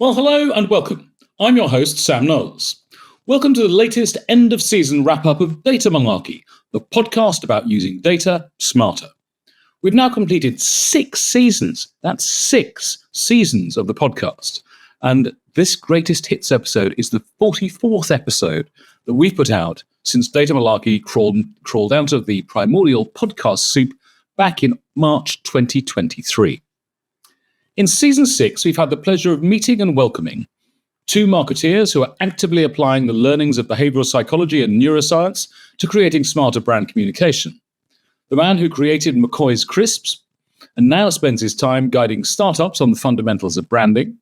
Well, hello and welcome. I'm your host, Sam Knowles. Welcome to the latest end-of-season wrap-up of Data Malarkey, the podcast about using data smarter. We've now completed 6 seasons. That's 6 seasons of the podcast. And this greatest hits episode is the 44th episode that we've put out since Data Malarkey crawled out of the primordial podcast soup back in March 2023. In Season 6, we've had the pleasure of meeting and welcoming 2 marketeers who are actively applying the learnings of behavioural psychology and neuroscience to creating smarter brand communication. The man who created McCoy's Crisps and now spends his time guiding startups on the fundamentals of branding.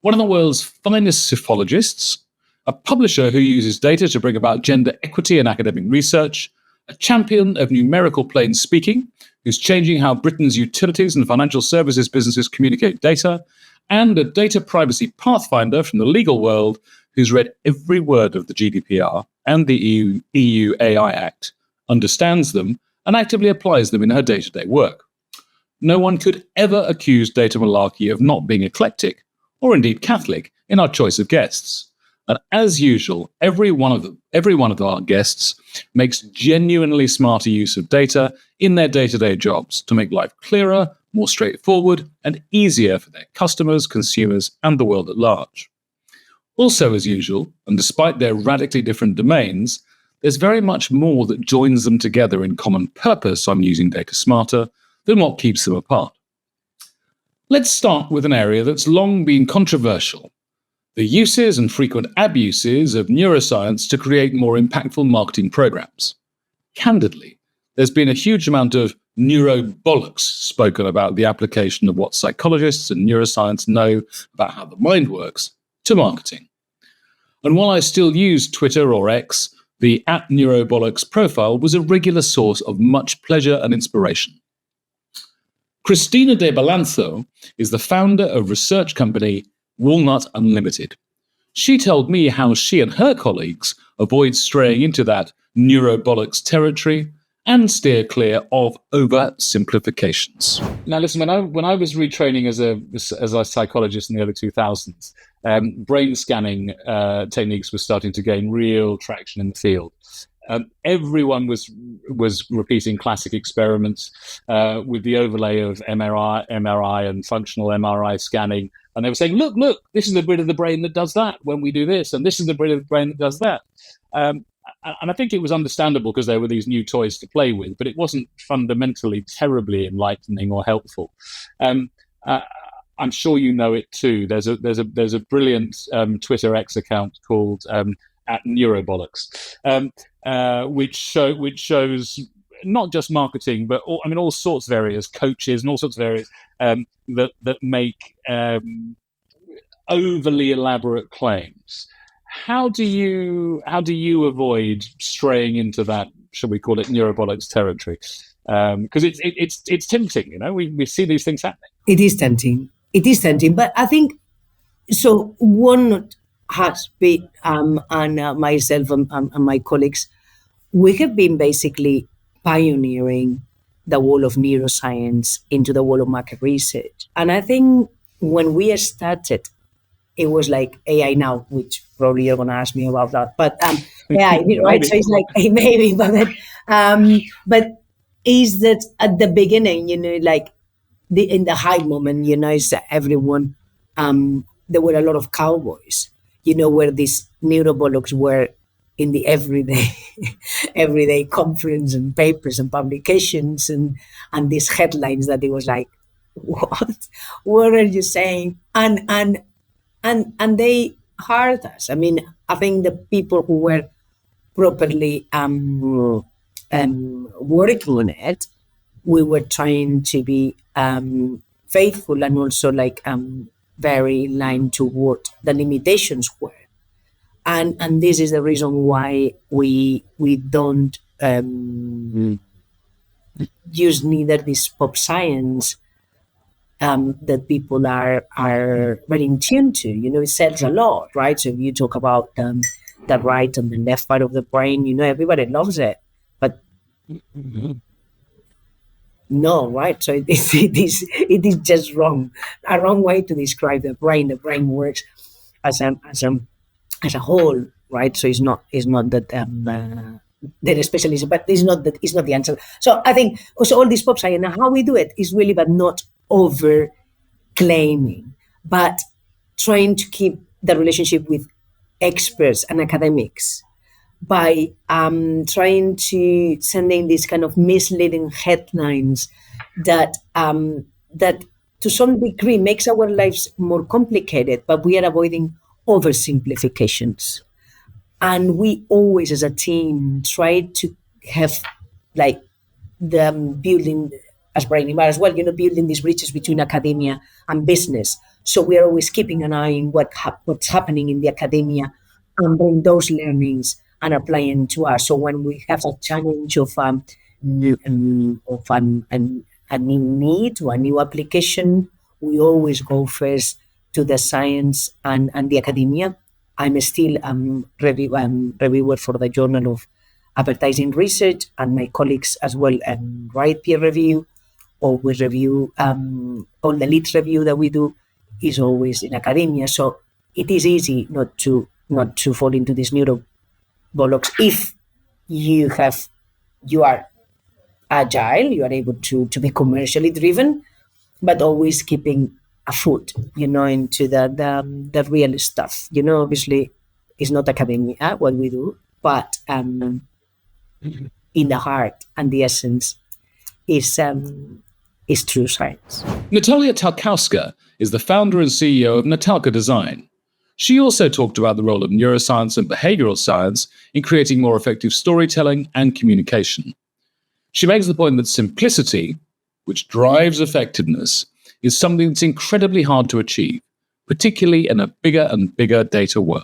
One of the world's finest psephologists, a publisher who uses data to bring about gender equity in academic research, a champion of numerical plain speaking, who's changing how Britain's utilities and financial services businesses communicate data, and a data privacy pathfinder from the legal world who's read every word of the GDPR and the EU AI Act, understands them, and actively applies them in her day-to-day work. No one could ever accuse Data Malarkey of not being eclectic, or indeed Catholic, in our choice of guests. And as usual, every one of our guests makes genuinely smarter use of data in their day-to-day jobs to make life clearer, more straightforward, and easier for their customers, consumers, and the world at large. Also, as usual, and despite their radically different domains, there's very much more that joins them together in common purpose on using data smarter than what keeps them apart. Let's start with an area that's long been controversial: the uses and frequent abuses of neuroscience to create more impactful marketing programs. Candidly, there's been a huge amount of neurobollocks spoken about the application of what psychologists and neuroscience know about how the mind works to marketing. And while I still use Twitter or X, the @neurobollocks profile was a regular source of much pleasure and inspiration. Cristina de Balanzo is the founder of research company Walnut Unlimited. She told me how she and her colleagues avoid straying into that neurobollocks territory and steer clear of oversimplifications. Now, listen, when I was retraining as a psychologist in the early 2000s, brain scanning techniques were starting to gain real traction in the field. Everyone was repeating classic experiments with the overlay of MRI and functional MRI scanning. And they were saying, look, this is the bit of the brain that does that when we do this, and this is the bit of the brain that does that. And I think it was understandable because there were these new toys to play with, but it wasn't fundamentally terribly enlightening or helpful. I'm sure you know it too. There's a brilliant Twitter X account called @neurobollocks, which shows not just marketing, but all sorts of areas, coaches and all sorts of areas that make overly elaborate claims. How do you avoid straying into that, shall we call it, neurobollocks territory? Because it's tempting, we see these things happening. It is tempting, but I think so. One has been, and myself and my colleagues, we have been basically pioneering the world of neuroscience into the world of market research. And I think when we started, it was like AI now, which probably you're going to ask me about that. But AI, right? So it's like maybe, but is that at the beginning, like in the high moment, it's everyone. There were a lot of cowboys, where these neurobollocks were in the everyday conference and papers and publications and these headlines that it was like, what are you saying? And they hurt us. I mean, I think the people who were properly working on it, we were trying to be faithful and also very aligned to what the limitations were. And this is the reason why we don't use neither this pop science that people are very in tune to. It sells a lot, right? So if you talk about the right and the left part of the brain, everybody loves it. But No, right? So it is just wrong, a wrong way to describe the brain. The brain works as a whole, right? So it's not that they're specialists, but it's not the answer. So I think also all these pops and how we do it is really, but not over claiming, but trying to keep the relationship with experts and academics by trying to sending these kind of misleading headlines that to some degree makes our lives more complicated, but we are avoiding oversimplifications. And we always, as a team, try to have like the building as Brian Ibar as well, building these bridges between academia and business. So we are always keeping an eye on what's happening in the academia and bring those learnings and applying to us. So when we have a challenge of a new need or a new application, we always go first to the science and the academia. I'm still reviewer for the Journal of Advertising Research, and my colleagues as well write peer review, or we review all the lead review that we do is always in academia. So it is easy not to fall into this neuro bollocks if you are agile, you are able to be commercially driven, but always keeping a foot, into the real stuff. Obviously, it's not academia what we do, but in the heart and the essence is true science. Natalia Talkowska is the founder and CEO of Natalka Design. She also talked about the role of neuroscience and behavioural science in creating more effective storytelling and communication. She makes the point that simplicity, which drives effectiveness, is something that's incredibly hard to achieve, particularly in a bigger and bigger data world.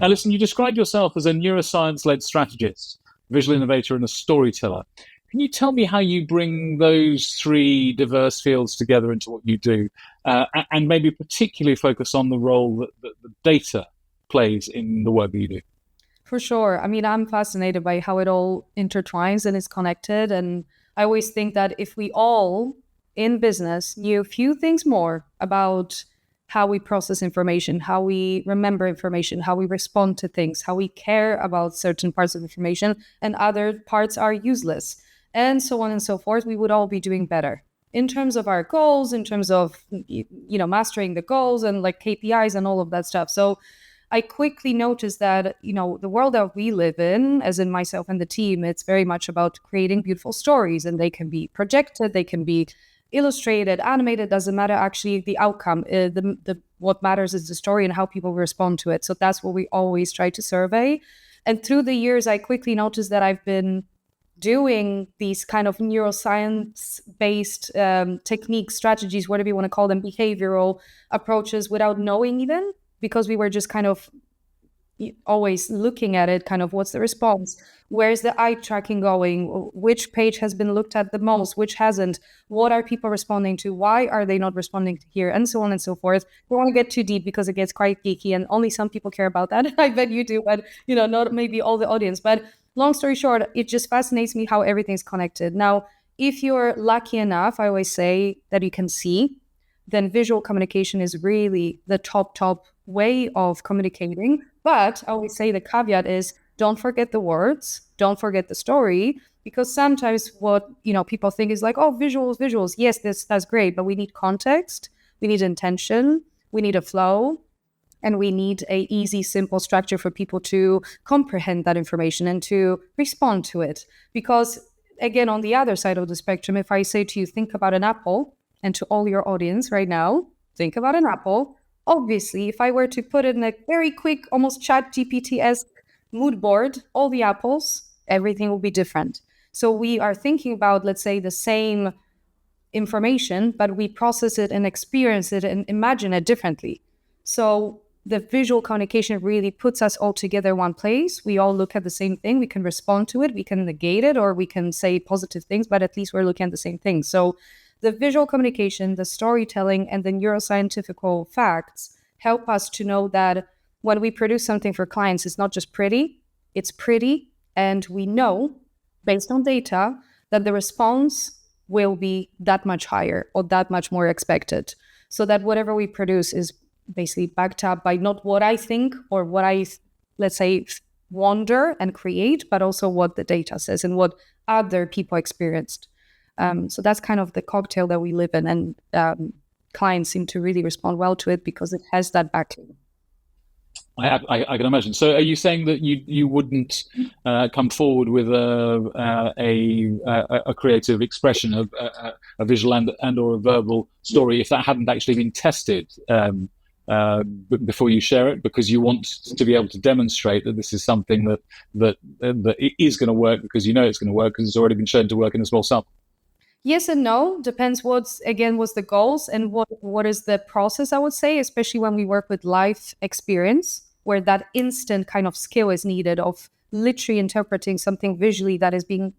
Now listen, you described yourself as a neuroscience-led strategist, visual innovator and a storyteller. Can you tell me how you bring those three diverse fields together into what you do, and maybe particularly focus on the role that the data plays in the work that you do? For sure. I mean, I'm fascinated by how it all intertwines and is connected. And I always think that if we all in business knew a few things more about how we process information, how we remember information, how we respond to things, how we care about certain parts of information and other parts are useless, and so on and so forth, we would all be doing better in terms of our goals, in terms of, mastering the goals and like KPIs and all of that stuff. So I quickly noticed that, the world that we live in, as in myself and the team, it's very much about creating beautiful stories, and they can be projected, they can be illustrated, animated, doesn't matter actually the outcome. What matters is the story and how people respond to it. So that's what we always try to survey. And through the years, I quickly noticed that I've been doing these kind of neuroscience-based techniques, strategies, whatever you want to call them, behavioral approaches without knowing even, because we were just kind of always looking at it, kind of what's the response, where's the eye tracking going, which page has been looked at the most, which hasn't, what are people responding to, why are they not responding to here, and so on and so forth. We don't want to get too deep because it gets quite geeky and only some people care about that. I bet you do, but not maybe all the audience. But long story short, it just fascinates me how everything's connected. Now, if you're lucky enough, I always say that you can see, then visual communication is really the top way of communicating. But I always say the caveat is don't forget the words, don't forget the story, because sometimes what people think is like, oh, visuals. Yes, that's great, but we need context, we need intention, we need a flow, and we need a easy, simple structure for people to comprehend that information and to respond to it. Because again, on the other side of the spectrum, if I say to you, think about an apple, and to all your audience right now, think about an apple. Obviously, if I were to put it in a very quick, almost chat GPT-esque mood board, all the apples, everything will be different. So we are thinking about, let's say, the same information, but we process it and experience it and imagine it differently. So the visual communication really puts us all together in one place. We all look at the same thing. We can respond to it. We can negate it, or we can say positive things, but at least we're looking at the same thing. So the visual communication, the storytelling, and the neuroscientific facts help us to know that when we produce something for clients, it's not just pretty, it's pretty. And we know, based on data, that the response will be that much higher or that much more expected. So that whatever we produce is basically backed up by not what I think or what I, let's say, wonder and create, but also what the data says and what other people experienced. So that's kind of the cocktail that we live in, and clients seem to really respond well to it because it has that backing. I can imagine. So, are you saying that you wouldn't come forward with a creative expression of a visual and or a verbal story if that hadn't actually been tested before you share it, because you want to be able to demonstrate that this is something that it is going to work because you know it's going to work because it's already been shown to work in a small sample? Yes and no. Depends what's the goals and what is the process, I would say, especially when we work with life experience, where that instant kind of skill is needed of literally interpreting something visually that is being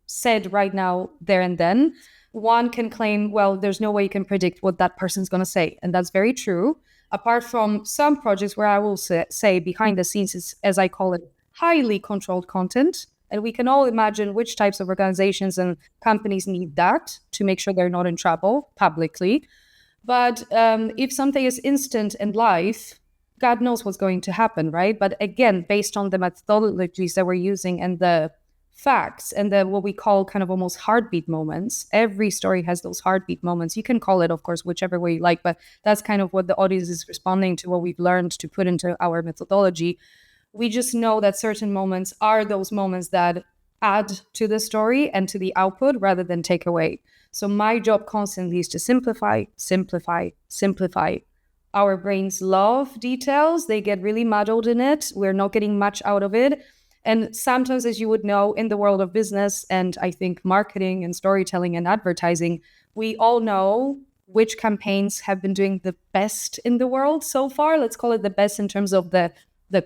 said right now, there and then. One can claim, well, there's no way you can predict what that person's going to say. And that's very true. Apart from some projects where I will say behind the scenes is, as I call it, highly controlled content. And we can all imagine which types of organizations and companies need that to make sure they're not in trouble publicly. But if something is instant and live, God knows what's going to happen, right? But again, based on the methodologies that we're using and the facts and the what we call kind of almost heartbeat moments, every story has those heartbeat moments. You can call it, of course, whichever way you like, but that's kind of what the audience is responding to, what we've learned to put into our methodology. We just know that certain moments are those moments that add to the story and to the output rather than take away. So my job constantly is to simplify, simplify, simplify. Our brains love details. They get really muddled in it. We're not getting much out of it. And sometimes, as you would know, in the world of business and I think marketing and storytelling and advertising, we all know which campaigns have been doing the best in the world so far. Let's call it the best in terms of the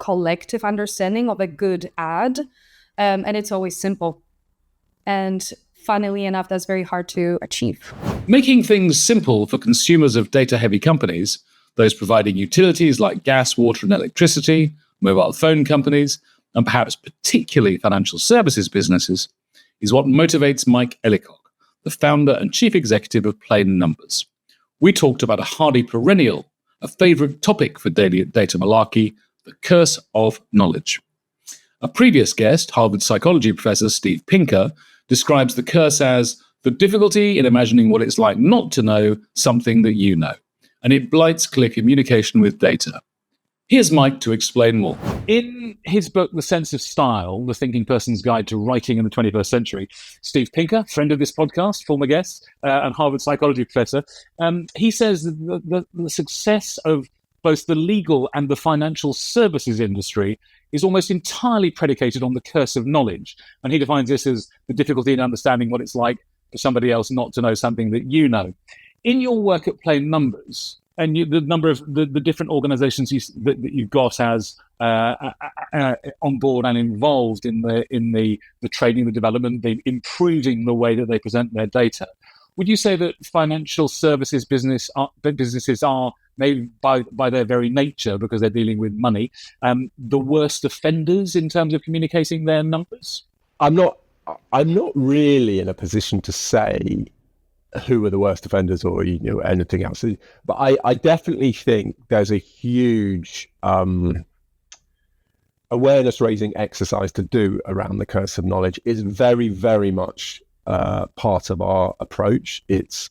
collective understanding of a good ad. And it's always simple. And funnily enough, that's very hard to achieve. Making things simple for consumers of data-heavy companies, those providing utilities like gas, water, and electricity, mobile phone companies, and perhaps particularly financial services businesses, is what motivates Mike Ellicock, the founder and chief executive of Plain Numbers. We talked about a hardy perennial, a favourite topic for Daily Data Malarkey, the curse of knowledge. A previous guest, Harvard psychology professor Steve Pinker, describes the curse as the difficulty in imagining what it's like not to know something that you know, and it blights clear communication with data. Here's Mike to explain more. In his book, The Sense of Style, The Thinking Person's Guide to Writing in the 21st Century, Steve Pinker, friend of this podcast, former guest, and Harvard psychology professor, he says that the success of both the legal and the financial services industry is almost entirely predicated on the curse of knowledge. And he defines this as the difficulty in understanding what it's like for somebody else not to know something that you know. In your work at Plain Numbers, and the number of the different organizations that you've got as on board and involved in the training, the development, the improving the way that they present their data, would you say that financial services businesses are, maybe by their very nature, because they're dealing with money, the worst offenders in terms of communicating their numbers? I'm not really in a position to say who are the worst offenders or anything else, but I definitely think there's a huge awareness raising exercise to do around the curse of knowledge. Is very, very much part of our approach. It's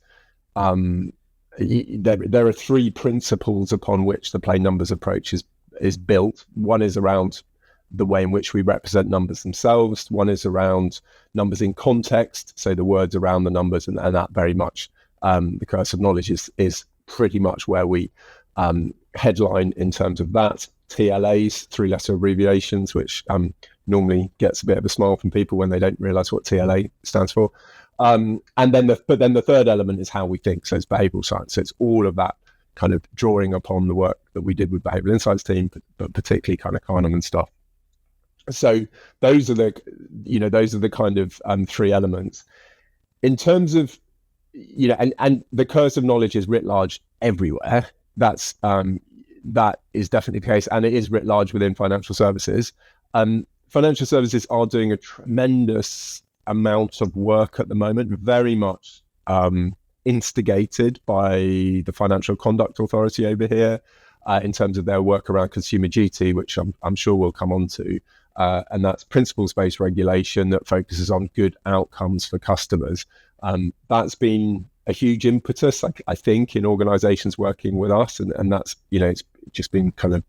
there are three principles upon which the Plain Numbers approach is built. One is around the way in which we represent numbers themselves. One is around numbers in context, so the words around the numbers, and that very much the curse of knowledge is pretty much where we headline in terms of that. TLAs, three-letter abbreviations, which normally gets a bit of a smile from people when they don't realise what TLA stands for. And then the third element is how we think. So it's behavioural science. So it's all of that kind of drawing upon the work that we did with Behavioural Insights team, but particularly kind of Kahneman stuff. So those are the kind of three elements. In terms of, and the curse of knowledge is writ large everywhere. That is definitely the case, and it is writ large within financial services. Financial services are doing a tremendous amount of work at the moment, very much instigated by the Financial Conduct Authority over here in terms of their work around consumer duty, which I'm sure we'll come on to. And that's principles-based regulation that focuses on good outcomes for customers. That's been a huge impetus, I think, in organizations working with us. And that's, it's just been kind of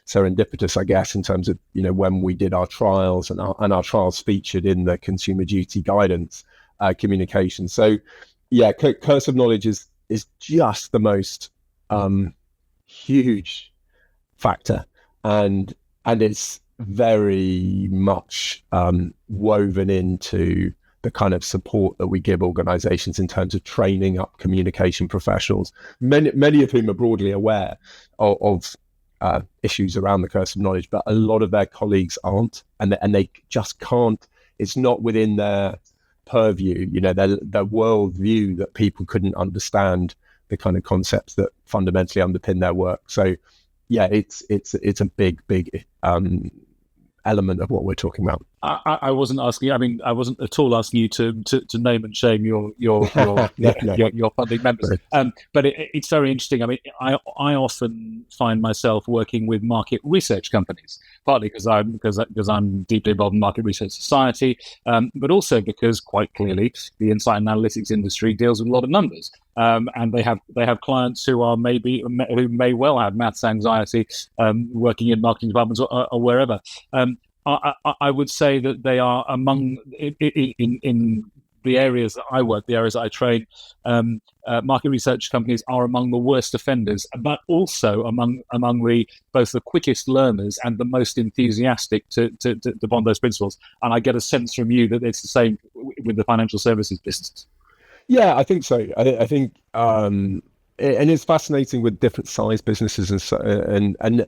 serendipitous, I guess, in terms of, when we did our trials and our trials featured in the consumer duty guidance communication. So, yeah, curse of knowledge is just the most huge factor. And it's very much woven into the kind of support that we give organizations in terms of training up communication professionals, many of whom are broadly aware of issues around the curse of knowledge, but a lot of their colleagues aren't, and they just can't. It's not within their purview, their world view, that people couldn't understand the kind of concepts that fundamentally underpin their work. So yeah, it's a big element of what we're talking about. I wasn't asking. I mean, I wasn't at all asking you to name and shame your funding members. But it's very interesting. I mean, I often find myself working with market research companies, partly because I'm deeply involved in Market Research Society, but also because quite clearly the insight and analytics industry deals with a lot of numbers. And they have clients who may well have maths anxiety, working in marketing departments or wherever. I would say that they are among in the areas that I work, the areas that I train. Market research companies are among the worst offenders, but also among both the quickest learners and the most enthusiastic to bond those principles. And I get a sense from you that it's the same with the financial services business. Yeah, I think so. I think, and it's fascinating with different size businesses and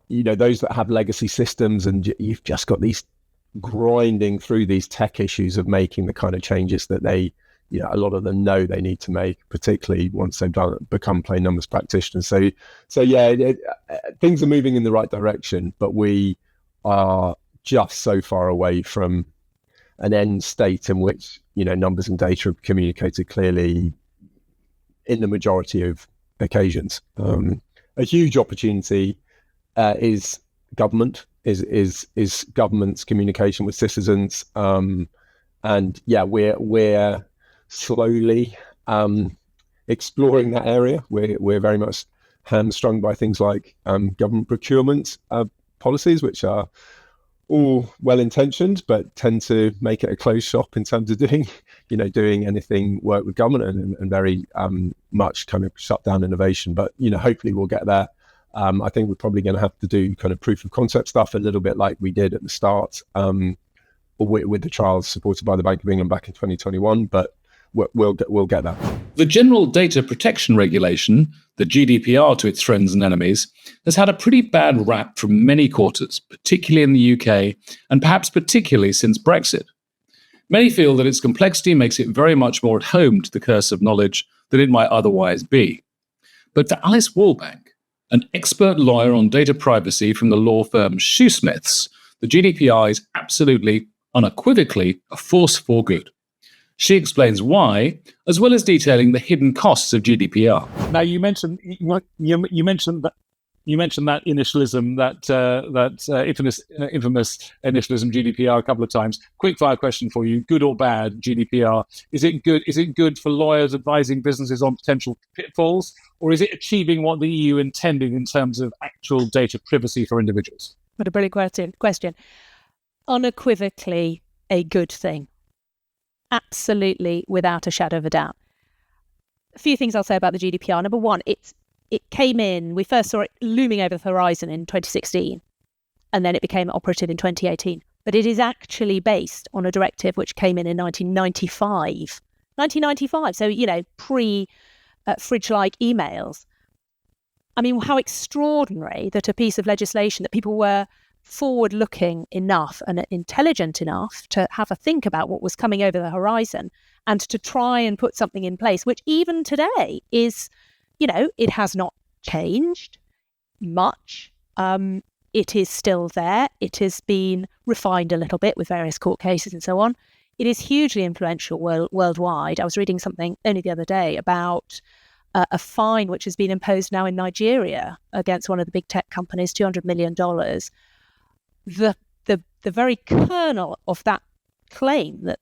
those that have legacy systems, and you've just got these grinding through these tech issues of making the kind of changes that they, a lot of them know they need to make, particularly once they've become plain numbers practitioners. So yeah, things are moving in the right direction, but we are just so far away from an end state in which numbers and data are communicated clearly in the majority of occasions. A huge opportunity is government, is government's communication with citizens, and yeah, we're slowly exploring that area. We're very much hamstrung by things like government procurement policies, which are all well-intentioned, but tend to make it a closed shop in terms of doing anything work with government, and very much kind of shut down innovation. But hopefully we'll get there. I think we're probably going to have to do kind of proof of concept stuff a little bit like we did at the start with the trials supported by the Bank of England back in 2021. But we'll get there. The General Data Protection Regulation, the GDPR to its friends and enemies, has had a pretty bad rap from many quarters, particularly in the UK, and perhaps particularly since Brexit. Many feel that its complexity makes it very much more at home to the curse of knowledge than it might otherwise be. But for Alice Wallbank, an expert lawyer on data privacy from the law firm 6’s, the GDPR is absolutely, unequivocally, a force for good. She explains why, as well as detailing the hidden costs of GDPR. Now, you mentioned that initialism, that infamous initialism GDPR a couple of times. Quick fire question for you: good or bad GDPR? Is it good? Is it good for lawyers advising businesses on potential pitfalls, or is it achieving what the EU intended in terms of actual data privacy for individuals? What a brilliant question. Unequivocally a good thing. Absolutely, without a shadow of a doubt. A few things I'll say about the GDPR. Number one, it came in, we first saw it looming over the horizon in 2016, and then it became operative in 2018. But it is actually based on a directive which came in 1995. 1995, so, pre-fridge-like emails. I mean, how extraordinary that a piece of legislation that people were forward-looking enough and intelligent enough to have a think about what was coming over the horizon and to try and put something in place, which even today is, it has not changed much. It is still there. It has been refined a little bit with various court cases and so on. it is hugely influential worldwide. I was reading something only the other day about a fine which has been imposed now in Nigeria against one of the big tech companies, $200 million. The very kernel of that claim that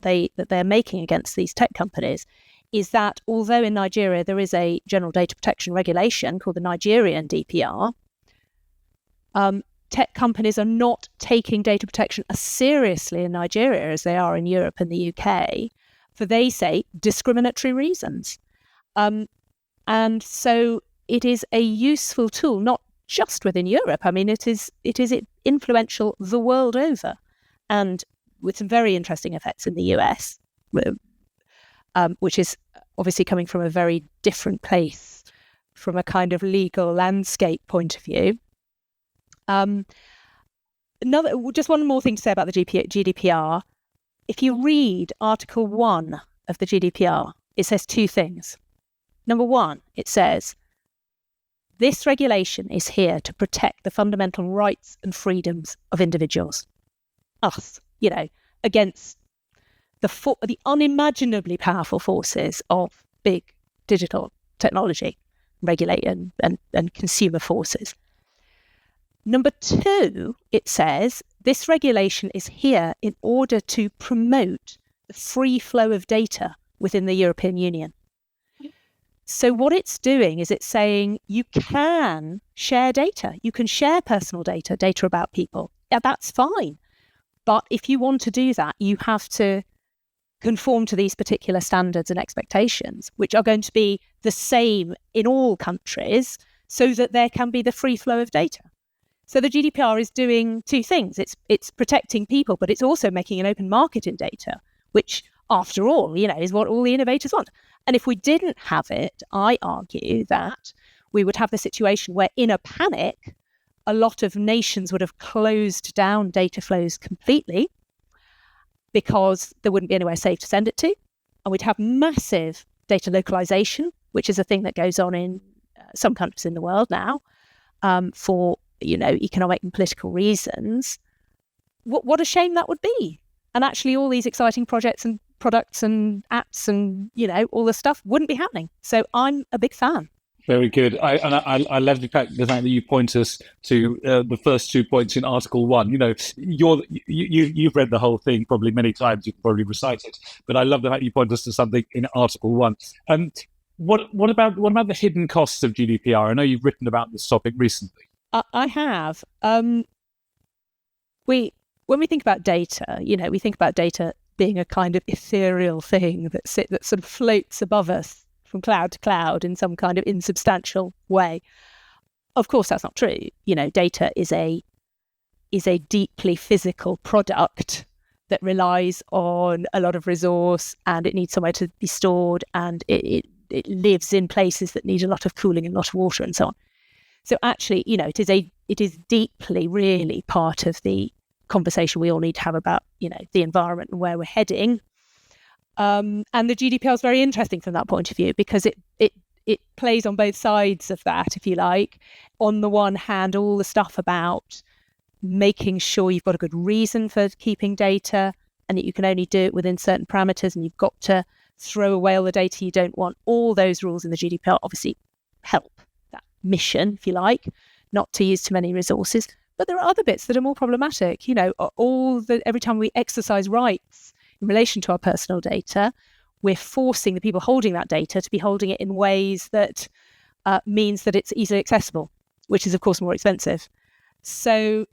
they're making against these tech companies is that although in Nigeria there is a general data protection regulation called the Nigerian DPR, tech companies are not taking data protection as seriously in Nigeria as they are in Europe and the UK for, they say, discriminatory reasons. And so it is a useful tool, not just within Europe. I mean, it is influential the world over, and with some very interesting effects in the US, which is obviously coming from a very different place from a kind of legal landscape point of view. Just one more thing to say about the GDPR. If you read Article 1 of the GDPR, it says two things. Number one, it says, this regulation is here to protect the fundamental rights and freedoms of individuals. Us, against the unimaginably powerful forces of big digital technology, regulation and consumer forces. Number two, it says, this regulation is here in order to promote the free flow of data within the European Union. So what it's doing is it's saying you can share data. You can share personal data about people. Yeah, that's fine. But if you want to do that, you have to conform to these particular standards and expectations, which are going to be the same in all countries so that there can be the free flow of data. So the GDPR is doing two things. It's protecting people, but it's also making an open market in data, which, after all, is what all the innovators want. And if we didn't have it, I argue that we would have the situation where, in a panic, a lot of nations would have closed down data flows completely because there wouldn't be anywhere safe to send it to. And we'd have massive data localization, which is a thing that goes on in some countries in the world now for economic and political reasons. What a shame that would be. And actually all these exciting projects and products and apps and, all this stuff wouldn't be happening. So I'm a big fan. Very good. I love the fact that you point us to the first 2 points in Article 1. You've read the whole thing probably many times. You can probably recite it. But I love the fact you point us to something in Article 1. What about the hidden costs of GDPR? I know you've written about this topic recently. I have. When we think about data, we think about data being a kind of ethereal thing that sort of floats above us from cloud to cloud in some kind of insubstantial way. Of course, that's not true. Data is a deeply physical product that relies on a lot of resource, and it needs somewhere to be stored, and it lives in places that need a lot of cooling and a lot of water and so on. So actually, it is deeply really part of the conversation we all need to have about, the environment and where we're heading. And the GDPR is very interesting from that point of view because it plays on both sides of that, if you like. On the one hand, all the stuff about making sure you've got a good reason for keeping data and that you can only do it within certain parameters and you've got to throw away all the data you don't want. All those rules in the GDPR obviously help that mission, if you like, not to use too many resources. But there are other bits that are more problematic. Every time we exercise rights in relation to our personal data, we're forcing the people holding that data to be holding it in ways that means that it's easily accessible, which is, of course, more expensive. So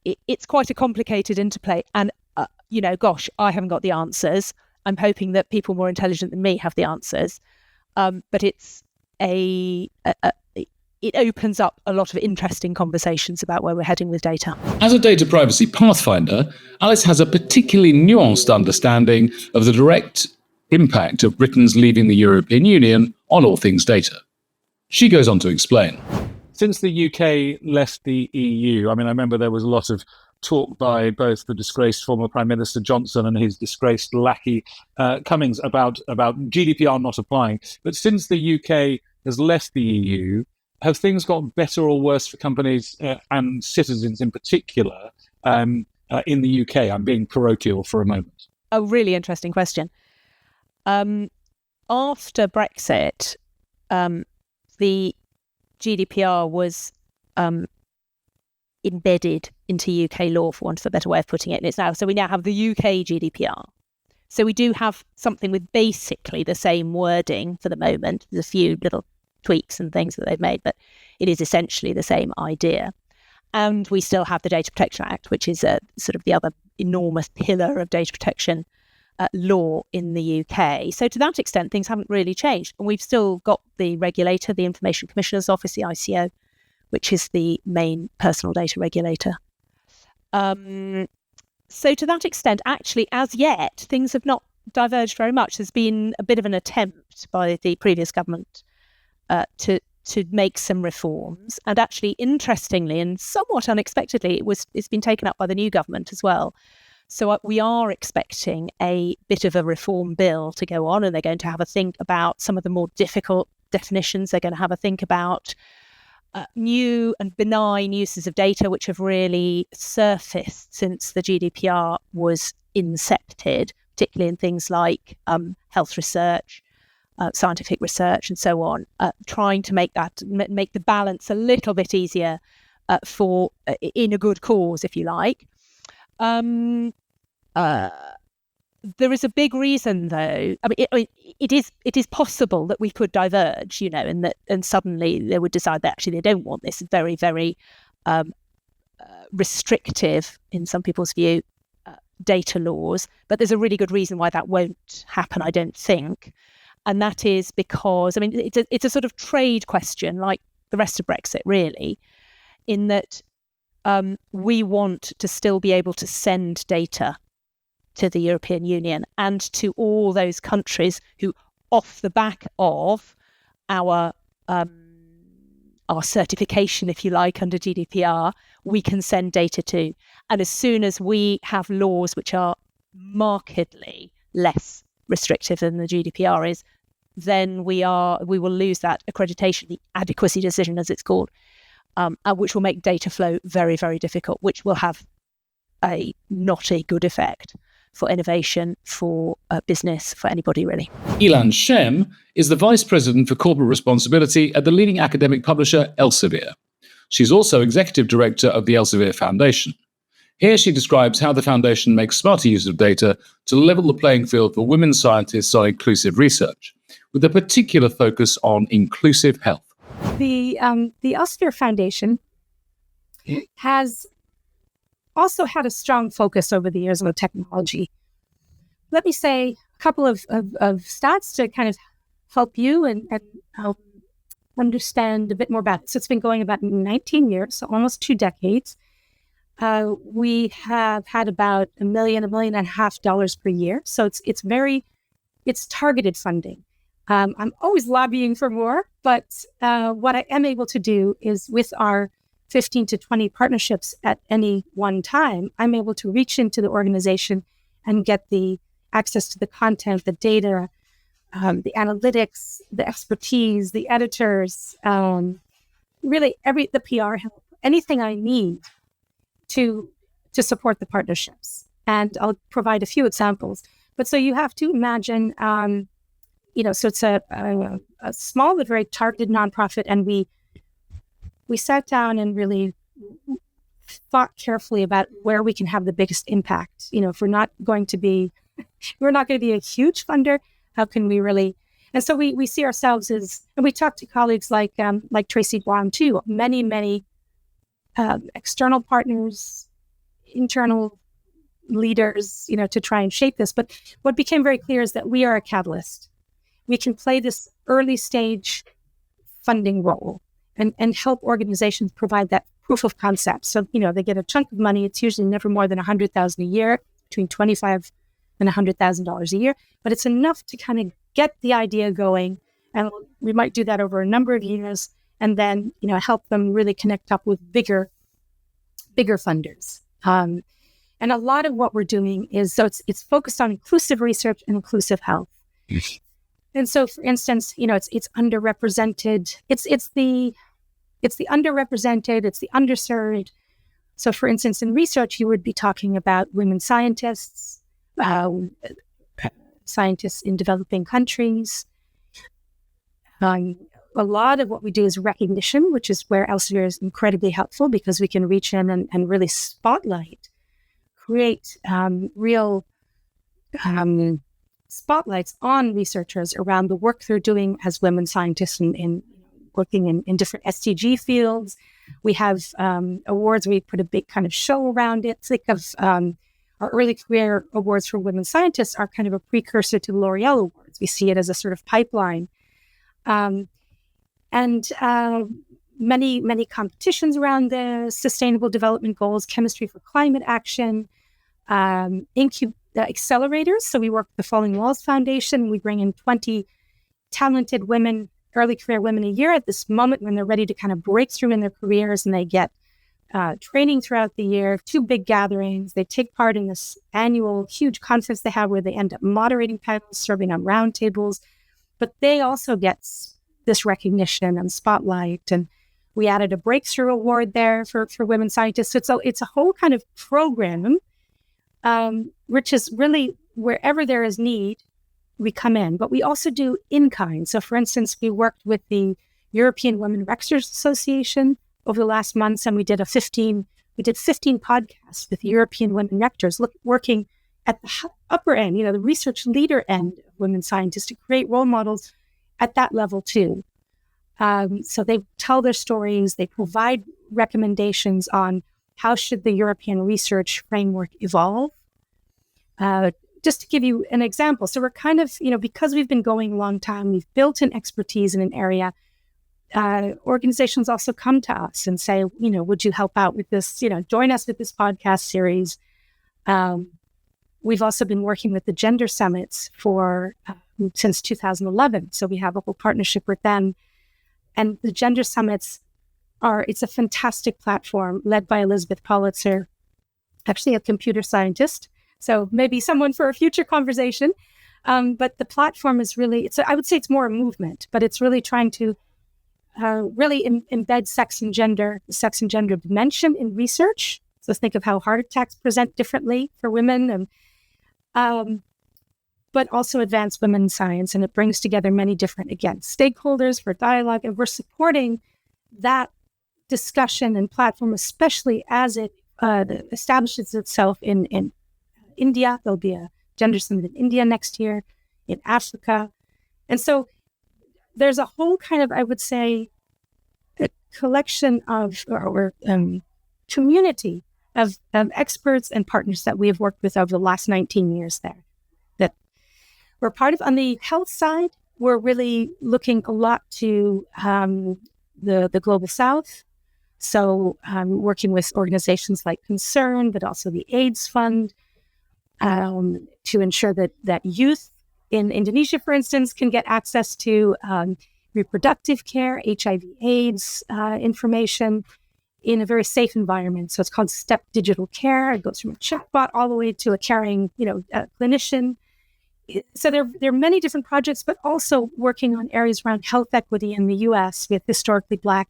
it's quite a complicated interplay. And, I haven't got the answers. I'm hoping that people more intelligent than me have the answers. But it's it opens up a lot of interesting conversations about where we're heading with data. As a data privacy pathfinder, Alice has a particularly nuanced understanding of the direct impact of Britain's leaving the European Union on all things data. She goes on to explain. Since the UK left the EU, I remember there was a lot of talk by both the disgraced former Prime Minister Johnson and his disgraced lackey Cummings about GDPR not applying. But since the UK has left the EU, have things got better or worse for companies and citizens in particular in the UK? I'm being parochial for a moment. a really interesting question. After Brexit, the GDPR was embedded into UK law, for want of a better way of putting it. And it's now, so we now have the UK GDPR. So we do have something with basically the same wording for the moment. There's a few little tweaks and things that they've made, but it is essentially the same idea. And we still have the Data Protection Act, which is a sort of the other enormous pillar of data protection law in the UK. So to that extent, things haven't really changed. And we've still got the regulator, the Information Commissioner's Office, the ICO, which is the main personal data regulator. So to that extent, actually, as yet, things have not diverged very much. There's been a bit of an attempt by the previous government to make some reforms. And actually, interestingly and somewhat unexpectedly, it's been taken up by the new government as well. So we are expecting a bit of a reform bill to go on, and they're going to have a think about some of the more difficult definitions. They're going to have a think about new and benign uses of data, which have really surfaced since the GDPR was incepted, particularly in things like health research, scientific research, and so on, trying to make the balance a little bit easier for in a good cause, if you like. There is a big reason, though. It is possible that we could diverge, and suddenly they would decide that actually they don't want this very, very restrictive, in some people's view, data laws. But there's a really good reason why that won't happen, I don't think. And that is because, it's a sort of trade question, like the rest of Brexit, really, in that we want to still be able to send data to the European Union and to all those countries who, off the back of our certification, if you like, under GDPR, we can send data to. And as soon as we have laws which are markedly less restrictive than the GDPR is, then we will lose that accreditation, the adequacy decision, as it's called, which will make data flow very, very difficult, which will have not a good effect for innovation, for business, for anybody, really. Ilan Shem is the Vice President for Corporate Responsibility at the leading academic publisher Elsevier. She's also Executive Director of the Elsevier Foundation. Here she describes how the foundation makes smarter use of data to level the playing field for women scientists on inclusive research, with a particular focus on inclusive health. The Elsevier Foundation has also had a strong focus over the years on technology. Let me say a couple of stats to kind of help you and help understand a bit more about it. So it's been going about 19 years, so almost 2 decades. We have had about $1 million and a half per year. So it's targeted funding. I'm always lobbying for more, but what I am able to do is, with our 15 to 20 partnerships at any one time, I'm able to reach into the organization and get the access to the content, the data, the analytics, the expertise, the editors, really the PR help, anything I need to support the partnerships. And I'll provide a few examples. But so you have to imagine, so it's a small but very targeted nonprofit, and we sat down and really thought carefully about where we can have the biggest impact. If we're not going to be a huge funder, how can we really? And so we see ourselves as, and we talk to colleagues like Tracy Guam too, many external partners, internal leaders, to try and shape this. But what became very clear is that we are a catalyst. We can play this early stage funding role and help organizations provide that proof of concept. So, they get a chunk of money. It's usually never more than $100,000 a year, between $25,000 and $100,000 a year. But it's enough to kind of get the idea going. And we might do that over a number of years, and then, help them really connect up with bigger funders. And a lot of what we're doing is, so it's focused on inclusive research and inclusive health. And so, for instance, it's underrepresented. It's the underrepresented. It's the underserved. So, for instance, in research, you would be talking about women scientists, scientists in developing countries. A lot of what we do is recognition, which is where Elsevier is incredibly helpful because we can reach in and really spotlight, create real spotlights on researchers around the work they're doing as women scientists in working in different SDG fields. We have awards. We put a big kind of show around it. Think of our early career awards for women scientists are kind of a precursor to the L'Oreal Awards. We see it as a sort of pipeline. And many competitions around the Sustainable Development Goals, Chemistry for Climate Action, accelerators. So we work with the Falling Walls Foundation. We bring in 20 talented women, early career women a year at this moment when they're ready to kind of break through in their careers, and they get training throughout the year, 2 big gatherings. They take part in this annual huge conference they have where they end up moderating panels, serving on roundtables, but they also get this recognition and spotlight. And we added a breakthrough award there for women scientists. So it's a whole kind of program, which is really wherever there is need, we come in. But we also do in-kind. So for instance, we worked with the European Women Rectors Association over the last months, and we did 15 podcasts with European women rectors, working at the upper end, the research leader end of women scientists, to create role models at that level too. So they tell their stories, they provide recommendations on how should the European research framework evolve. Just to give you an example, so we're kind of, because we've been going a long time, we've built an expertise in an area. Organizations also come to us and say, would you help out with this? Join us with this podcast series. We've also been working with the gender summits since 2011. So we have a whole partnership with them. And the gender summits it's a fantastic platform led by Elizabeth Politzer, actually a computer scientist. So maybe someone for a future conversation. But the platform is really, I would say it's more a movement, but it's really trying to really embed the sex and gender dimension in research. So think of how heart attacks present differently for women, and but also advance women's science. And it brings together many different, stakeholders for dialogue. And we're supporting that discussion and platform, especially as it establishes itself in India. There'll be a gender summit in India next year, in Africa. And so there's a whole kind of, I would say, a collection of, or community of experts and partners that we have worked with over the last 19 years there that we're part of. On the health side, we're really looking a lot to the Global South. So working with organizations like Concern, but also the AIDS Fund, to ensure that youth in Indonesia, for instance, can get access to reproductive care, HIV/AIDS information in a very safe environment. So it's called STEP Digital Care. It goes from a chatbot all the way to a caring, clinician. So there are many different projects, but also working on areas around health equity in the U.S. with historically Black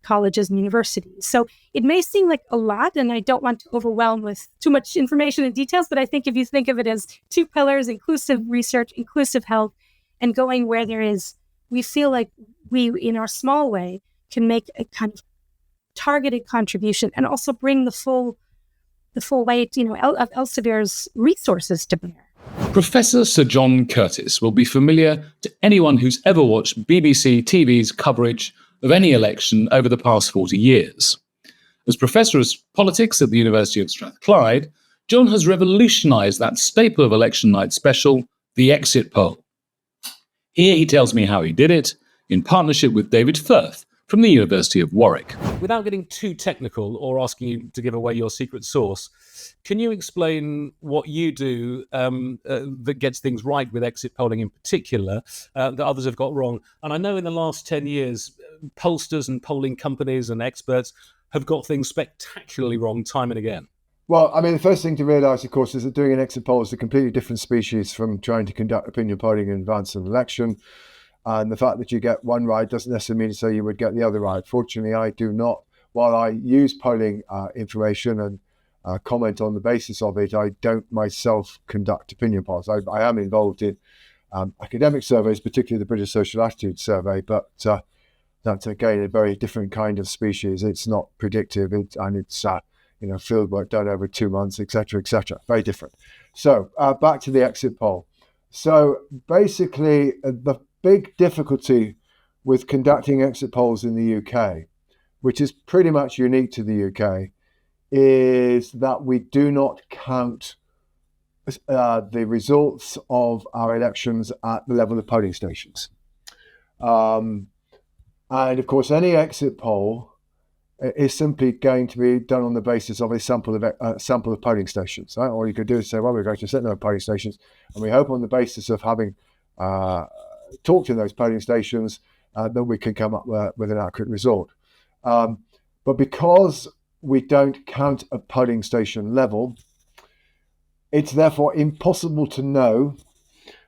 colleges and universities. So it may seem like a lot, and I don't want to overwhelm with too much information and details, but I think if you think of it as 2 pillars, inclusive research, inclusive health, and going where there is, we feel like we, in our small way, can make a kind of targeted contribution and also bring the full weight, of Elsevier's resources to bear. Professor Sir John Curtis will be familiar to anyone who's ever watched BBC TV's coverage of any election over the past 40 years. As Professor of Politics at the University of Strathclyde, John has revolutionised that staple of election night special, the exit poll. Here he tells me how he did it, in partnership with David Firth from the University of Warwick. Without getting too technical or asking you to give away your secret sauce, can you explain what you do that gets things right with exit polling in particular that others have got wrong? And I know in the last 10 years, pollsters and polling companies and experts have got things spectacularly wrong time and again. Well, I mean, the first thing to realise, of course, is that doing an exit poll is a completely different species from trying to conduct opinion polling in advance of an election. And the fact that you get one right doesn't necessarily mean to say you would get the other right. Fortunately, I do not. While I use polling information and comment on the basis of it. I don't myself conduct opinion polls. I am involved in academic surveys, particularly the British Social Attitude Survey, but that's again a very different kind of species. It's not predictive, and it's field work done over 2 months, etc., etc. Very different. So back to the exit poll. So basically, the big difficulty with conducting exit polls in the UK, which is pretty much unique to the UK, is that we do not count the results of our elections at the level of polling stations. And of course, any exit poll is simply going to be done on the basis of a sample of polling stations. Right? All you could do is say, well, we're going to set no polling stations, and we hope on the basis of having talked in those polling stations that we can come up with an accurate result. But because we don't count at polling station level, it's therefore impossible to know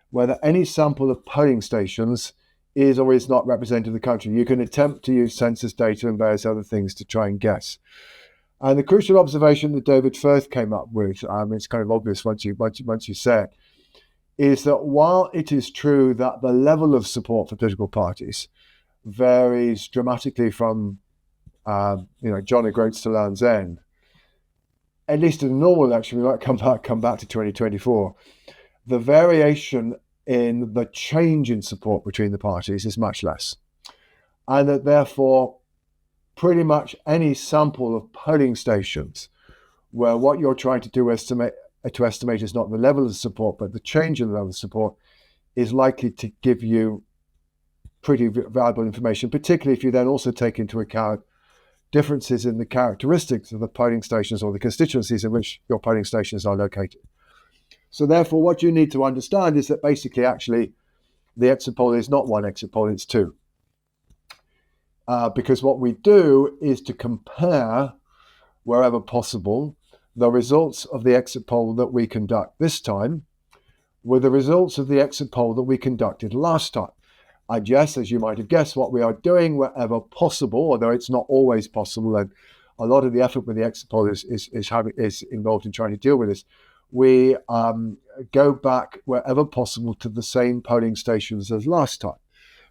whether any sample of polling stations is or is not representative of the country. You can attempt to use census data and various other things to try and guess. And the crucial observation that David Firth came up with, it's kind of obvious once you say it, is that while it is true that the level of support for political parties varies dramatically from John O'Groats to Land's End, at least in a normal election, we might come back to 2024, the variation in the change in support between the parties is much less. And that therefore, pretty much any sample of polling stations where what you're trying to do estimate is not the level of support, but the change in the level of support, is likely to give you pretty valuable information, particularly if you then also take into account differences in the characteristics of the polling stations or the constituencies in which your polling stations are located. So therefore, what you need to understand is that basically, actually, the exit poll is not one exit poll, it's two. Because what we do is to compare, wherever possible, the results of the exit poll that we conduct this time with the results of the exit poll that we conducted last time. And yes, as you might have guessed, what we are doing wherever possible, although it's not always possible, and a lot of the effort with the exit poll is involved in trying to deal with this, we go back wherever possible to the same polling stations as last time,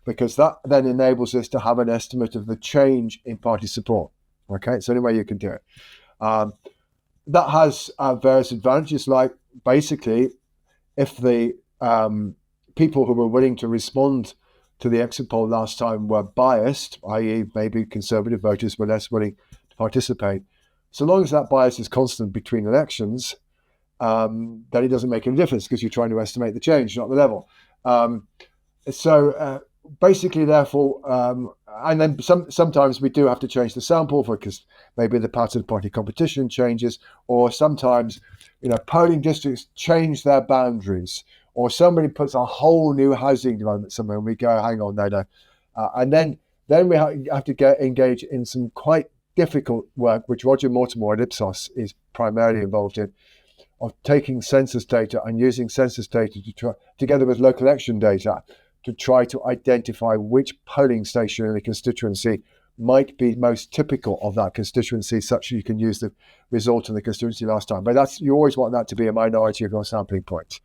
because that then enables us to have an estimate of the change in party support. Okay, it's the only way you can do it. That has various advantages, like basically, if the people who were willing to respond to the exit poll last time were biased, i.e. maybe conservative voters were less willing to participate, so long as that bias is constant between elections, then it doesn't make any difference because you're trying to estimate the change, not the level. So basically, therefore, and then sometimes we do have to change the sample because maybe the pattern of party competition changes, or sometimes, polling districts change their boundaries, or somebody puts a whole new housing development somewhere, and we go, hang on, no. And then we have to engage in some quite difficult work, which Roger Mortimer at Ipsos is primarily involved in, of taking census data and using census data to try, together with local election data, to try to identify which polling station in the constituency might be most typical of that constituency, such that you can use the result in the constituency last time. But you always want that to be a minority of your sampling points.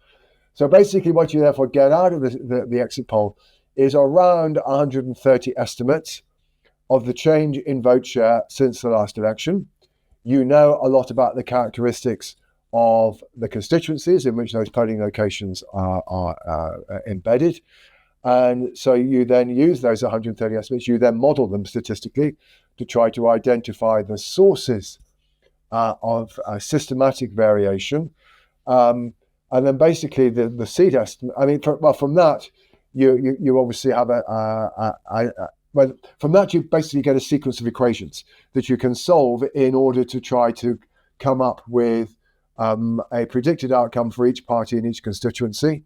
So basically what you therefore get out of the exit poll is around 130 estimates of the change in vote share since the last election. You know a lot about the characteristics of the constituencies in which those polling locations are embedded. And so you then use those 130 estimates, you then model them statistically to try to identify the sources of systematic variation. And then basically the seed estimate, from that, you obviously have from that you basically get a sequence of equations that you can solve in order to try to come up with a predicted outcome for each party in each constituency.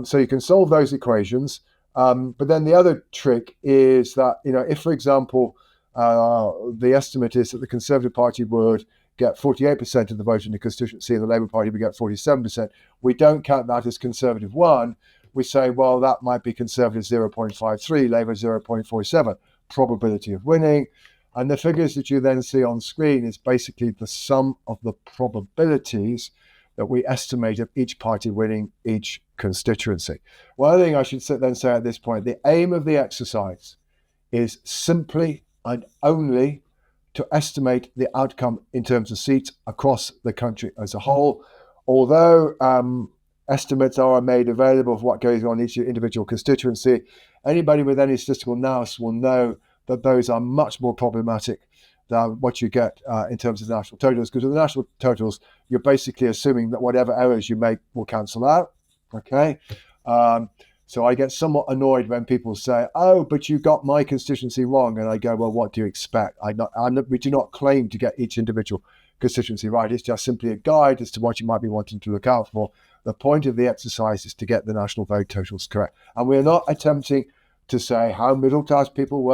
So you can solve those equations. But then the other trick is that, if, for example, the estimate is that the Conservative Party would get 48% of the vote in the constituency and the Labour Party would get 47%, we don't count that as Conservative 1. We say, well, that might be Conservative 0.53, Labour 0.47, probability of winning. And the figures that you then see on screen is basically the sum of the probabilities that we estimate of each party winning each constituency. One other thing I should then say at this point, the aim of the exercise is simply and only to estimate the outcome in terms of seats across the country as a whole. Although estimates are made available for what goes on in each individual constituency, anybody with any statistical nous will know that those are much more problematic than what you get in terms of the national totals, because with the national totals, you're basically assuming that whatever errors you make will cancel out, okay? So I get somewhat annoyed when people say, oh, but you got my constituency wrong. And I go, well, what do you expect? We do not claim to get each individual constituency right. It's just simply a guide as to what you might be wanting to look out for. The point of the exercise is to get the national vote totals correct. And we're not attempting to say how middle-class people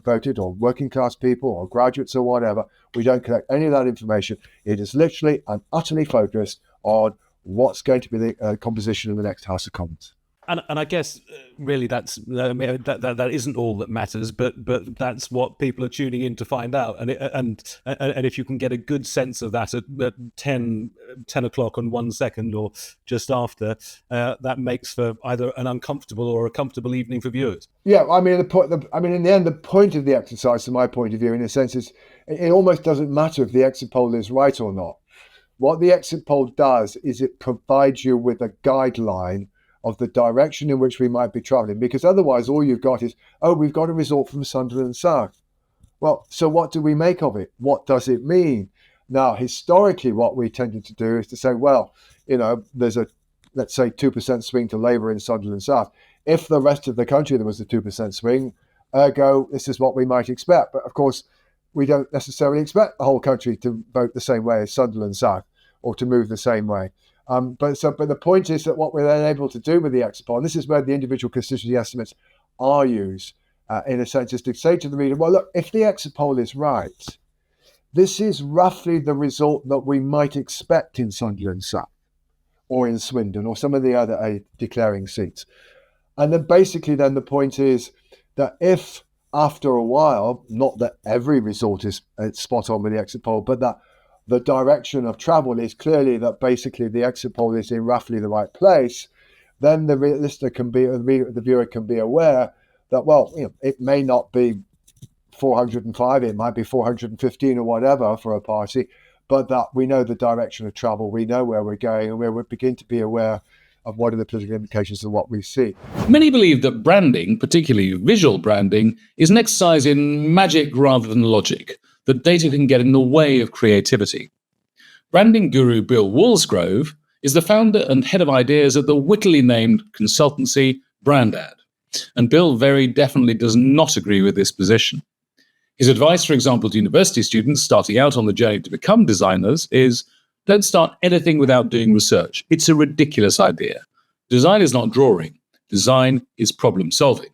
voted, or working-class people, or graduates, or whatever. We don't collect any of that information. It is literally and utterly focused on what's going to be the composition of the next House of Commons. And I guess really that isn't all that matters, but that's what people are tuning in to find out. And if you can get a good sense of that at 10 o'clock and 1 second or just after, that makes for either an uncomfortable or a comfortable evening for viewers. Yeah, I mean, in the end, the point of the exercise, from my point of view, in a sense, is it almost doesn't matter if the exit poll is right or not. What the exit poll does is it provides you with a guideline of the direction in which we might be travelling, because otherwise all you've got is, oh, we've got a result from Sunderland South. Well, so what do we make of it? What does it mean? Now, historically, what we tended to do is to say, well, there's a, let's say, 2% swing to Labour in Sunderland South. If the rest of the country there was a 2% swing, ergo, this is what we might expect. But of course, we don't necessarily expect the whole country to vote the same way as Sunderland South, or to move the same way. But the point is that what we're then able to do with the exit poll, and this is where the individual constituency estimates are used, in a sense, is to say to the reader, well, look, if the exit poll is right, this is roughly the result that we might expect in Sunderland South, or in Swindon, or some of the other declaring seats. And then basically then the point is that if after a while, not that every result is spot on with the exit poll, but that the direction of travel is clearly that basically the exit poll is in roughly the right place, then the viewer can be aware that, well, it may not be 405, it might be 415 or whatever for a party, but that we know the direction of travel, we know where we're going, and we begin to be aware of what are the political implications of what we see. Many believe that branding, particularly visual branding, is an exercise in magic rather than logic, that data can get in the way of creativity. Branding guru Bill Woolsgrove is the founder and head of ideas at the wittily named consultancy Brandad, and Bill very definitely does not agree with this position. His advice, for example, to university students starting out on the journey to become designers is, don't start anything without doing research. It's a ridiculous idea. Design is not drawing. Design is problem solving.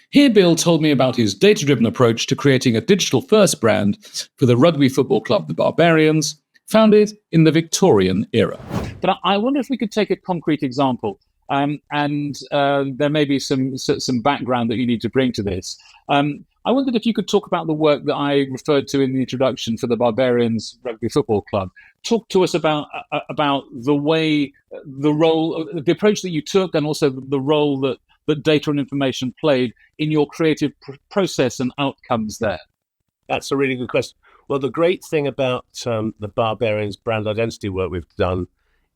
Here, Bill told me about his data-driven approach to creating a digital-first brand for the rugby football club, the Barbarians, founded in the Victorian era. But I wonder if we could take a concrete example, and there may be some background that you need to bring to this. I wondered if you could talk about the work that I referred to in the introduction for the Barbarians Rugby Football Club. Talk to us about the way, the role, the approach that you took, and also the role that data and information played in your creative process and outcomes there. That's a really good question. Well, the great thing about the Barbarians brand identity work we've done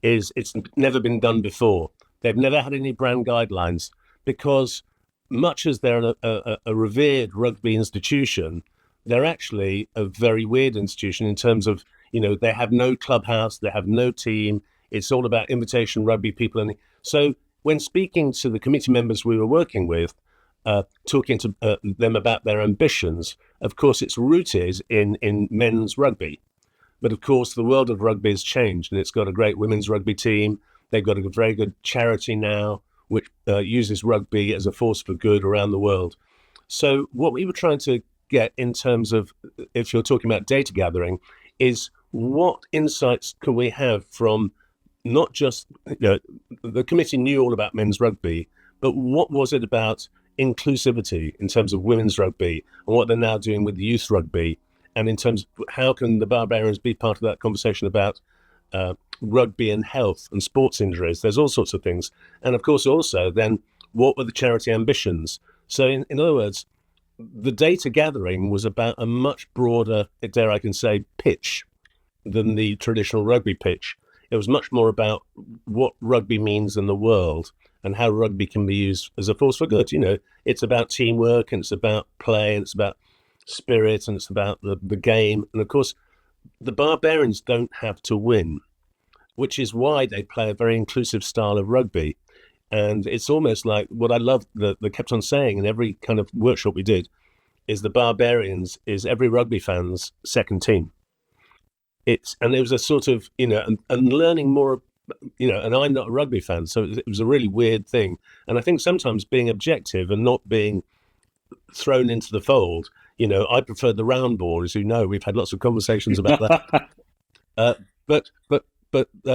is it's never been done before. They've never had any brand guidelines, because much as they're a revered rugby institution, they're actually a very weird institution in terms of, they have no clubhouse, they have no team. It's all about invitation rugby people. And so when speaking to the committee members we were working with, talking to them about their ambitions, of course, it's rooted in men's rugby. But of course, the world of rugby has changed, and it's got a great women's rugby team. They've got a very good charity now, which uses rugby as a force for good around the world. So what we were trying to get in terms of, if you're talking about data gathering, is what insights can we have from not just, the committee knew all about men's rugby, but what was it about inclusivity in terms of women's rugby and what they're now doing with youth rugby, and in terms of how can the Barbarians be part of that conversation about rugby and health and sports injuries. There's all sorts of things. And of course, also then, what were the charity ambitions? So in other words, the data gathering was about a much broader, dare I can say, pitch than the traditional rugby pitch. It was much more about what rugby means in the world and how rugby can be used as a force for good. You know, it's about teamwork, and it's about play, and it's about spirit, and it's about the game. And of course, the Barbarians don't have to win, which is why they play a very inclusive style of rugby. And it's almost like what I love that they kept on saying in every kind of workshop we did is the Barbarians is every rugby fan's second team. And it was a sort of, you know, and learning more, you know, and I'm not a rugby fan, so it was a really weird thing. And I think sometimes being objective and not being thrown into the fold, you know, I prefer the round ball, as you know, we've had lots of conversations about that. But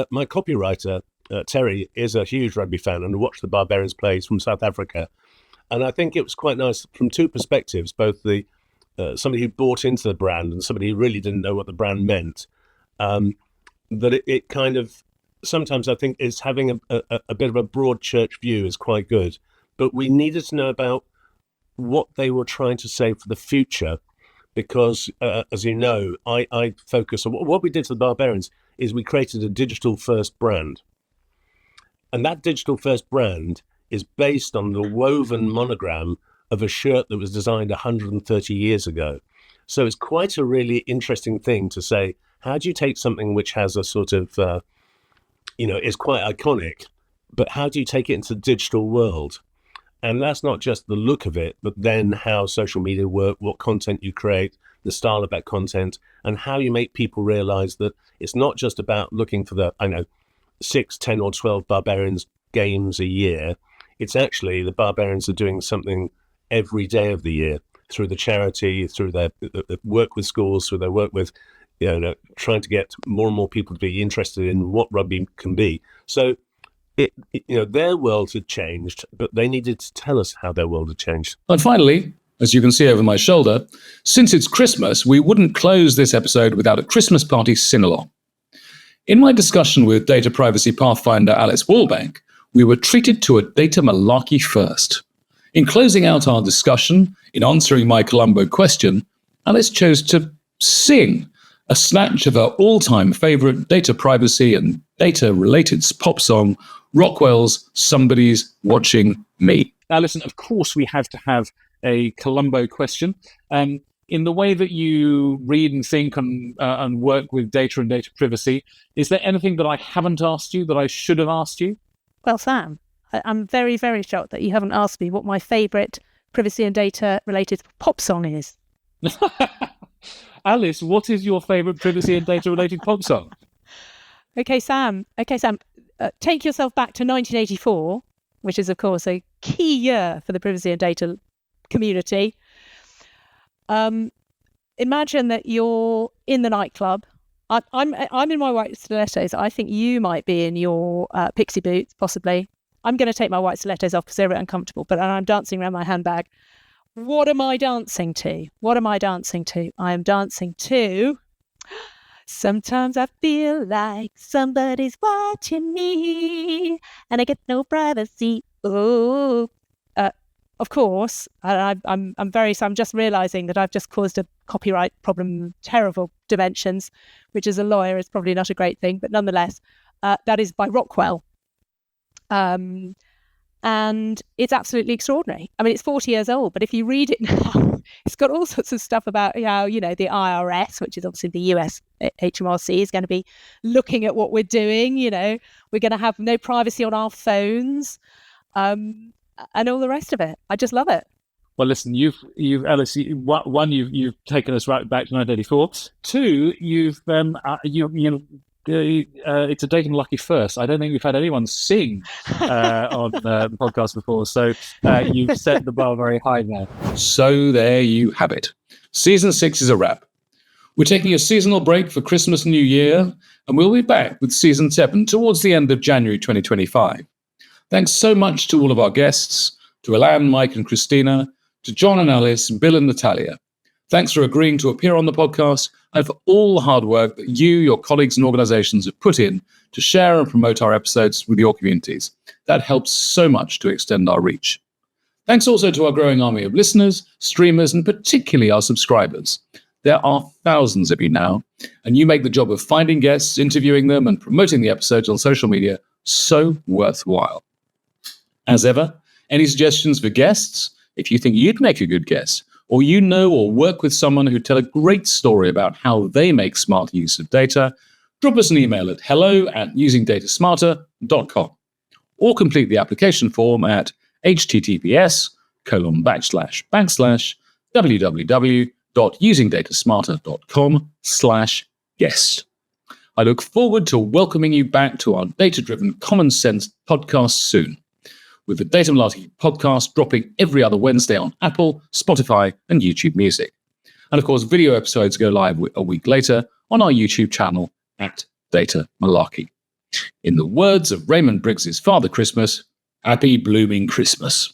my copywriter, Terry, is a huge rugby fan and watched the Barbarians play from South Africa. And I think it was quite nice from two perspectives, both the somebody who bought into the brand and somebody who really didn't know what the brand meant, that it kind of, sometimes I think is having a bit of a broad church view is quite good. But we needed to know about what they were trying to say for the future, because, as you know, I focus on what we did to the Barbarians is we created a digital first brand. And that digital first brand is based on the woven monogram of a shirt that was designed 130 years ago. So it's quite a really interesting thing to say, how do you take something which has a sort of, you know, is quite iconic, but how do you take it into the digital world? And that's not just the look of it, but then how social media work, what content you create, the style of that content, and how you make people realize that it's not just about looking for the, 6, 10 or 12 Barbarians games a year. It's actually the Barbarians are doing something every day of the year through the charity, through their work with schools, through their work with, you know, trying to get more and more people to be interested in what rugby can be. So, you know, their world had changed, but they needed to tell us how their world had changed. And finally, as you can see over my shoulder, since it's Christmas, we wouldn't close this episode without a Christmas party Singalong. In my discussion with data privacy pathfinder Alice Wallbank, we were treated to a Data Malarkey first. In closing out our discussion, in answering my Columbo question, Alice chose to sing a snatch of her all-time favourite data privacy and data-related pop song, Rockwell's Somebody's Watching Me. Now, listen, of course we have to have a Columbo question. In the way that you read and think and work with data and data privacy, is there anything that I haven't asked you that I should have asked you? Well, Sam, I'm very, very shocked that you haven't asked me what my favourite privacy and data related pop song is. Alice, what is your favourite privacy and data related pop song? Okay, Sam, take yourself back to 1984, which is, of course, a key year for the privacy and data community. Imagine that you're in the nightclub. I'm in my white stilettos. I think you might be in your pixie boots, possibly. I'm going to take my white stilettos off because they're a bit uncomfortable, but I'm dancing around my handbag. What am I dancing to? I am dancing to Sometimes I feel like somebody's watching me and I get no privacy. Oh, of course, I'm just realizing that I've just caused a copyright problem, terrible dimensions, which as a lawyer is probably not a great thing, but nonetheless, that is by Rockwell. And it's absolutely extraordinary. I mean, it's 40 years old, but if you read it now, it's got all sorts of stuff about how, you know, the IRS, which is obviously the US HMRC, is going to be looking at what we're doing. You know, we're going to have no privacy on our phones. And all the rest of it. I just love it. Well, listen, you've Alice, one, you've taken us right back to 1984. Two, it's a Data Malarkey first. I don't think we've had anyone sing on the podcast before, so you've set the bar very high there. So there you have it. Season 6 is a wrap. We're taking a seasonal break for Christmas and New Year, and we'll be back with Season 7 towards the end of January 2025. Thanks so much to all of our guests. to Alan, Mike and Christina, to John and Alice, Bill and Natalia. Thanks for agreeing to appear on the podcast and for all the hard work that you, your colleagues and organizations have put in to share and promote our episodes with your communities. That helps so much to extend our reach. Thanks also to our growing army of listeners, streamers, and particularly our subscribers. There are thousands of you now, and you make the job of finding guests, interviewing them, and promoting the episodes on social media so worthwhile. As ever, any suggestions for guests? If you think you'd make a good guest, or you know or work with someone who tell a great story about how they make smart use of data, drop us an email at hello@usingdatasmarter.com or complete the application form at https://www.usingdatasmarter.com/guest. I look forward to welcoming you back to our data-driven common sense podcast soon, with the Data Malarkey podcast dropping every other Wednesday on Apple, Spotify, and YouTube Music. And of course, video episodes go live a week later on our YouTube channel at Data Malarkey. In the words of Raymond Briggs's Father Christmas, happy blooming Christmas.